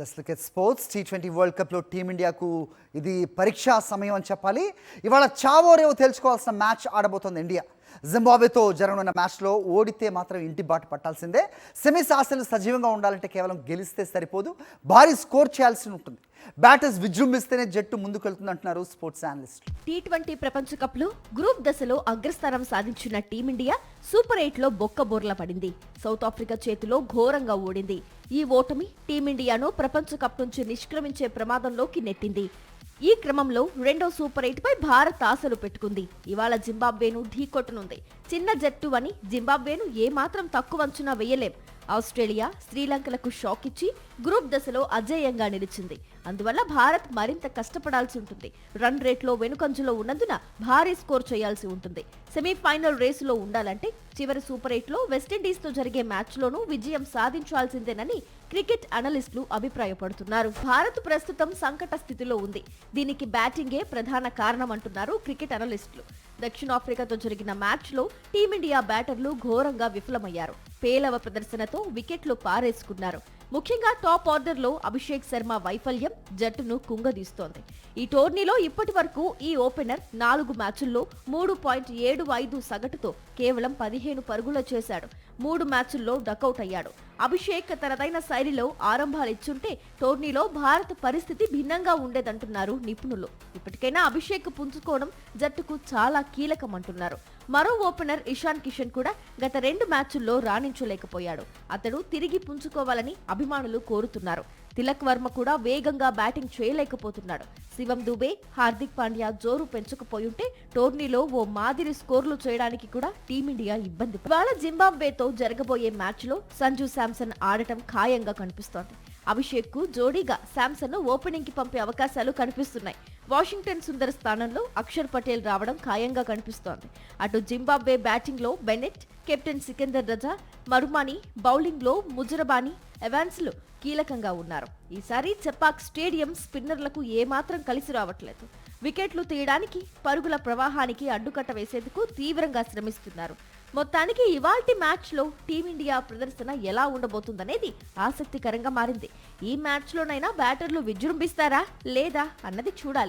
Let's look at sports. T20 world కప్లో టీమిండియాకు ఇది పరీక్షా సమయం అని చెప్పాలి. ఇవాళ చావో రేవో తేల్చుకోవాల్సిన మ్యాచ్ ఆడబోతోంది ఇండియా. జింబాబ్వేతో జరగనున్న మ్యాచ్లో ఓడితే మాత్రం ఇంటి బాట పట్టాల్సిందే. సెమీస్ ఆశలు సజీవంగా ఉండాలంటే కేవలం గెలిస్తే సరిపోదు, భారీ స్కోర్ చేయాల్సి ఉంటుంది. బ్యాటర్స్ విజృంభిస్తేనే జట్టు ముందుకెళ్తుందంటున్నారు స్పోర్ట్స్ అనలిస్ట్. T20 ప్రపంచ కప్లో గ్రూప్ దశలో అగ్రస్థానం సాధించిన టీమిండియా సూపర్ 8లో బొక్కబోర్ల పడింది. సౌత్ ఆఫ్రికా చేతిలో ఘోరంగా ఓడింది. ఈ ఓటమి టీమిండియాను ప్రపంచ కప్ నుంచి నిష్క్రమించే ప్రమాదంలోకి నెట్టింది. ఈ క్రమంలో రెండో సూపర్ 8 పై భారత్ ఆశలు పెట్టుకుంది. ఇవాళ జింబాబ్వేను ఢీకొట్టనుంది. చిన్న జట్టు అని జింబాబ్వేను ఏమాత్రం తక్కువ అంచనా వేయలేం. ఆస్ట్రేలియా, శ్రీలంకలకు షాక్ ఇచ్చి గ్రూప్ దశలో అజేయంగా నిలిచింది. అందువల్ల భారత్ మరింత కష్టపడాల్సి ఉంటుంది. రన్ రేట్లో వెనుకంజలో ఉన్నందున భారీ స్కోర్ చేయాల్సి ఉంటుంది. సెమీఫైనల్ రేసులో ఉండాలంటే చివరి సూపర్ 8లో వెస్టిండీస్తో జరిగే మ్యాచ్లోనూ విజయం సాధించాల్సిందేనని క్రికెట్ అనలిస్టులు అభిప్రాయపడుతున్నారు. భారత్ ప్రస్తుతం సంకట స్థితిలో ఉంది. దీనికి బ్యాటింగే ప్రధాన కారణం అంటున్నారు క్రికెట్ అనలిస్టులు. దక్షిణాఫ్రికాతో జరిగిన మ్యాచ్లో టీమిండియా బ్యాటర్లు ఘోరంగా విఫలమయ్యారు. పేలవ ప్రదర్శనతో వికెట్లు పారేసుకున్నారు. ముఖ్యంగా టాప్ ఆర్డర్లో అభిషేక్ శర్మ వైఫల్యం జట్టును కుంగదీస్తోంది. ఈ టోర్నీలో ఇప్పటి వరకు ఈ ఓపెనర్ 4 మ్యాచుల్లో 3.75 సగటుతో కేవలం 15 పరుగులు చేశాడు. 3 మ్యాచుల్లో డకౌట్ అయ్యాడు. అభిషేక్ తనదైన శైలిలో ఆరంభాలిచ్చుంటే టోర్నీలో భారత్ పరిస్థితి భిన్నంగా ఉండేదంటున్నారు నిపుణులు. ఇప్పటికైనా అభిషేక్ పుంజుకోవడం జట్టుకు చాలా కీలకమంటున్నారు. మరో ఓపెనర్ ఇషాన్ కిషన్ కూడా గత 2 మ్యాచుల్లో రాణించలేకపోయాడు. అతడు తిరిగి పుంజుకోవాలని అభిమానులు కోరుతున్నారు. తిలక్ వర్మ కూడా వేగంగా బ్యాటింగ్ చేయలేకపోతున్నాడు. శివం దుబే, హార్దిక్ పాండ్యా జోరు పెంచకపోయుంటే టోర్నీలో ఓ మాదిరి స్కోర్లు చేయడానికి కూడా టీమిండియా ఇబ్బంది. ఇవాళ జింబాబ్వేతో జరగబోయే మ్యాచ్లో సంజు శాంసన్ ఆడటం ఖాయంగా కనిపిస్తోంది. అభిషేక్ కు జోడీగా శాంసన్ ను ఓపెనింగ్ కి పంపే అవకాశాలు కనిపిస్తున్నాయి. వాషింగ్టన్ సుందర్ స్థానంలో అక్షర్ పటేల్ రావడం ఖాయంగా కనిపిస్తోంది. అటు జింబాబ్వే బ్యాటింగ్ లో బెనెట్, కెప్టెన్ సికందర్ రజా, మరుమాని, బౌలింగ్ లో ముజరబానీ, ఎవాన్స్లు కీలకంగా ఉన్నారు. ఈసారి చెపాక్ స్టేడియం స్పిన్నర్లకు ఏమాత్రం కలిసి రావట్లేదు. వికెట్లు తీయడానికి, పరుగుల ప్రవాహానికి అడ్డుకట్ట వేసేందుకు తీవ్రంగా శ్రమిస్తున్నారు. మొత్తానికి ఇవాల్టి మ్యాచ్లో టీమిండియా ప్రదర్శన ఎలా ఉండబోతుందనేది ఆసక్తికరంగా మారింది. ఈ మ్యాచ్లోనైనా బ్యాటర్లు విజృంభిస్తారా లేదా అన్నది చూడాలి.